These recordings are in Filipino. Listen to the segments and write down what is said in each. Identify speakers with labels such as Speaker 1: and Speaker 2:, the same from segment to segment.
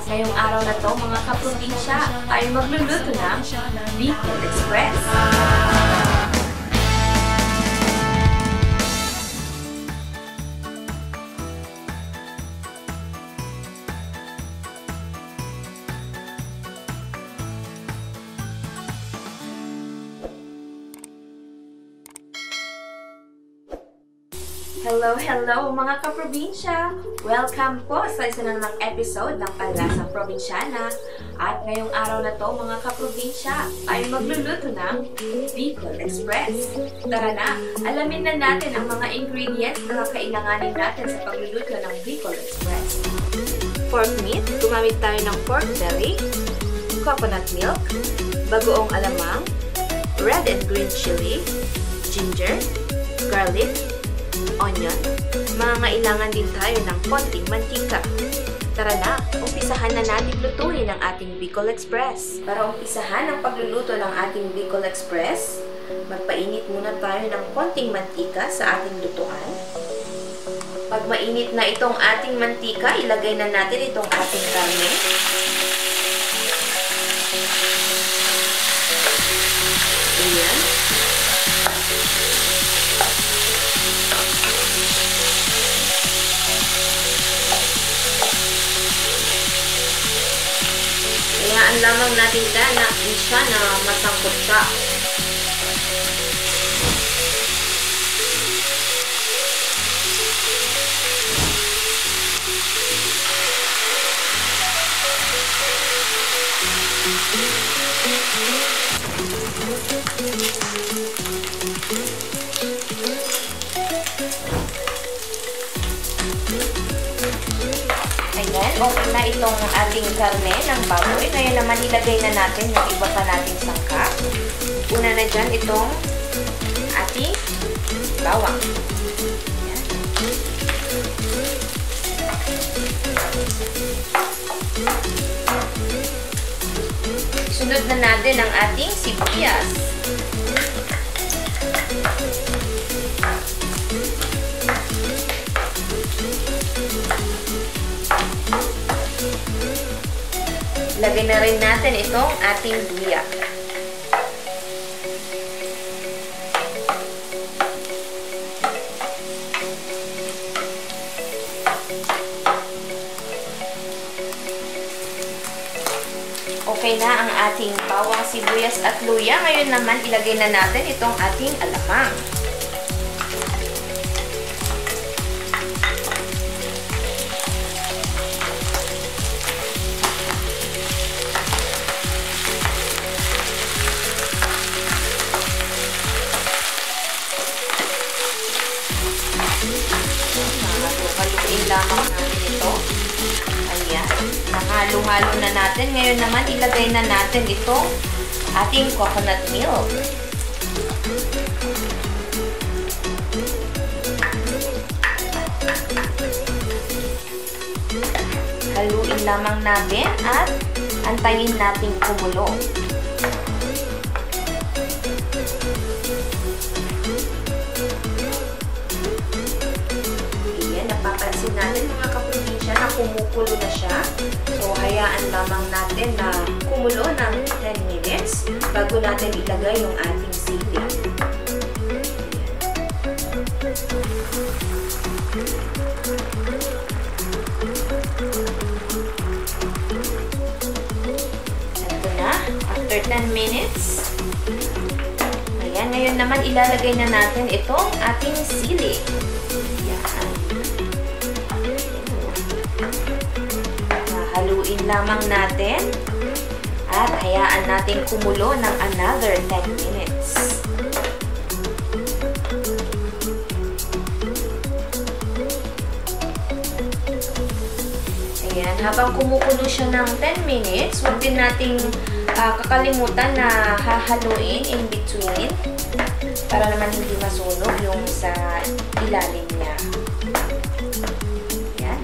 Speaker 1: ngayong araw na to mga kaprobinsya ay magluluto ng Bicol Express. Hello mga kaprobinsya! Welcome po sa isa na namang episode ng Panlasang Probinsyana. At ngayong araw na to mga kaprobinsya ay magluluto ng Bicol Express. Tara na, alamin na natin ang mga ingredients na kakailanganin natin sa pagluluto ng Bicol Express. Pork meat, gumamit tayo ng pork belly, coconut milk, bagoong alamang, red and green chili, ginger, garlic, onion. Mangangailangan din tayo ng konting mantika. Tara na, umpisahan na natin lutuin ang ating Bicol Express. Para umpisahan ang pagluluto ng ating Bicol Express, magpainit muna tayo ng konting mantika sa ating lutuan. Pag mainit na itong ating mantika, ilagay na natin itong ating karne. Ayan. Hayaan lamang natin siya na masangkot siya. Ayan, okay na itong ating karne ng baboy. Ngayon naman ilagay na natin yung iba pa nating sangkap. Una na dyan itong ating bawang. Ayan. Sunod na natin ang ating sibuyas. Lagay na rin natin itong ating luya. Okay na ang ating bawang, sibuyas at luya. Ngayon naman ilagay na natin itong ating alamang. Haluin lamang natin ito. Ayan. Nahalo-halo na natin. Ngayon naman, ilagay na natin itong ating coconut milk. Haluin lamang natin at antayin natin kumulo. Napapansin natin mga kaprobinsya na kumukulo na siya. So, hayaan lamang natin na kumulo ng 10 minutes bago natin ilagay yung ating sili. Ito na. After 10 minutes. Ayan. Ngayon naman ilalagay na natin itong ating sili. Haluin lamang natin at hayaan natin kumulo ng another 10 minutes. Ayan, habang kumukulo siya ng 10 minutes, huwag din nating kakalimutan na hahaluin in between para naman hindi masunog yung sa ilalim niya. Ayan.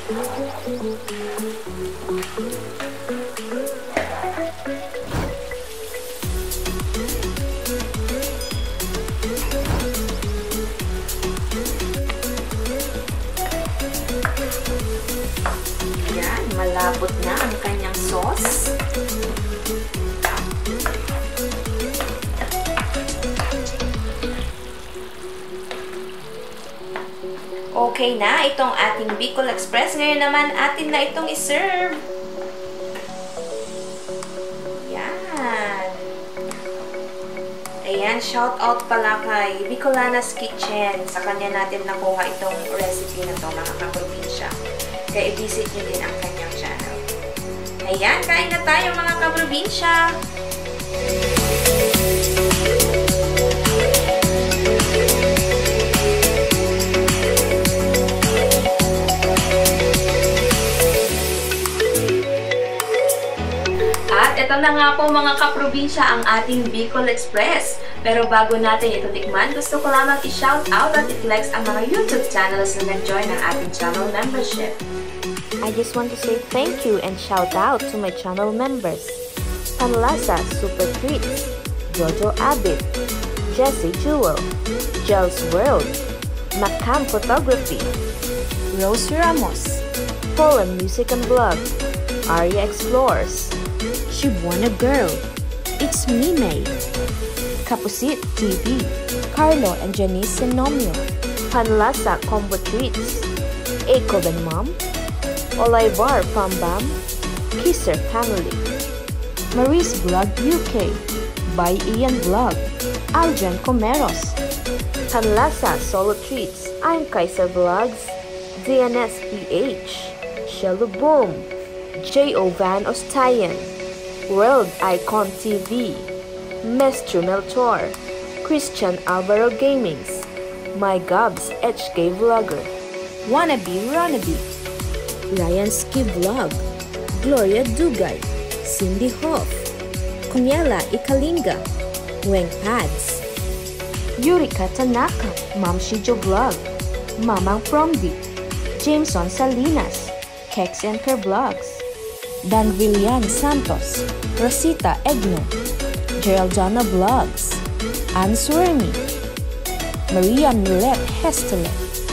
Speaker 1: Yan, malapot na ang kanyang sauce. Okay na itong ating Bicol Express. Ngayon naman, atin na itong iserve. Yan. Ayan, shout out pala kay Bicolana's Kitchen. Sa kanya natin nakuha itong recipe na to, mga kaprobinsya. Kaya i-visit nyo din ang kanyang channel. Ayan, kain na tayo mga kaprobinsya. At ito na nga po mga kaprobinsya ang ating Bicol Express. Pero bago natin ito tikman, gusto ko lamang i-shout out at i-flex ang mga YouTube channels na nag-join ng ating channel membership.
Speaker 2: I just want to say thank you and shout out to my channel members. Panlasa Super Treats, Jojo Abit, Jessie Jewel, Jel's World, Macam Photography, Rose Ramos, Poland Music and Blog, ARYA Explores, Shibwana Girl, It's Me May, Kapusit TV, Carlo and Janice Senomio, Panlasa Combo Treats, Eco and Mom, OLAYVAR Family, Marie's Blog UK, by Ian Blog, Aljan Comeros, Panlasa Solo Treats, I'm Kaiser Vlogs, DNS PH, Shello Boom, J.O. Van Ostayan, World Icon TV, Mestro Melchor, Christian ALVARO Gamings, My Gobs HK Vlogger, BE Ronabie, Ryan Ski Vlog, Gloria Dugay, Cindy Hoff, Kunyela Ikalinga, Weng Pads, Yurika Tanaka, Ma'am Shijo Vlog, Mamang Promdi, Jameson Salinas, KEX and KER Vlogs, Dan Villan Santos, Rosita Egno, Geraldana Blogs, Anne Swerny, Maria Millet Hestele,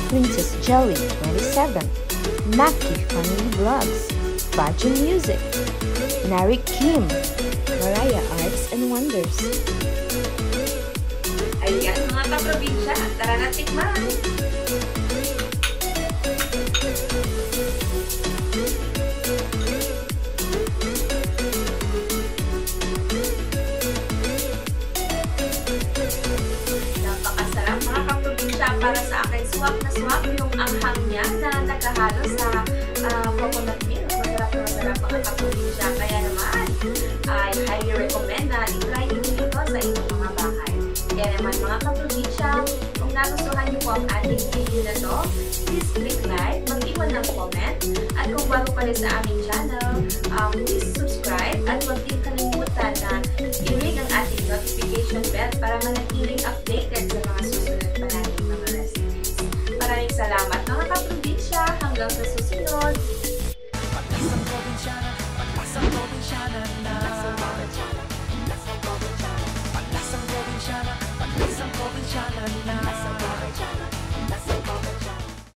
Speaker 2: Princess Jelly 27, Maki Family Vlogs, Baji Music, Nari Kim, Mariah Arts and Wonders.
Speaker 1: Ayan mga kaprobinsya, tara na tikman! Napakasarap mga kaprobinsya, para sa akin swak na swak yung anghang niya na naghahalo sa coconut milk. Masarap mga kaprobinsya, kaya naman I highly recommend na i-try nyo ito sa inyong mga bahay. Kaya naman mga kaprobinsya, kung nagustuhan nyo po ang ating video na to, please click like, mag-iwan ng comment, at kung bago pa rin sa aming channel,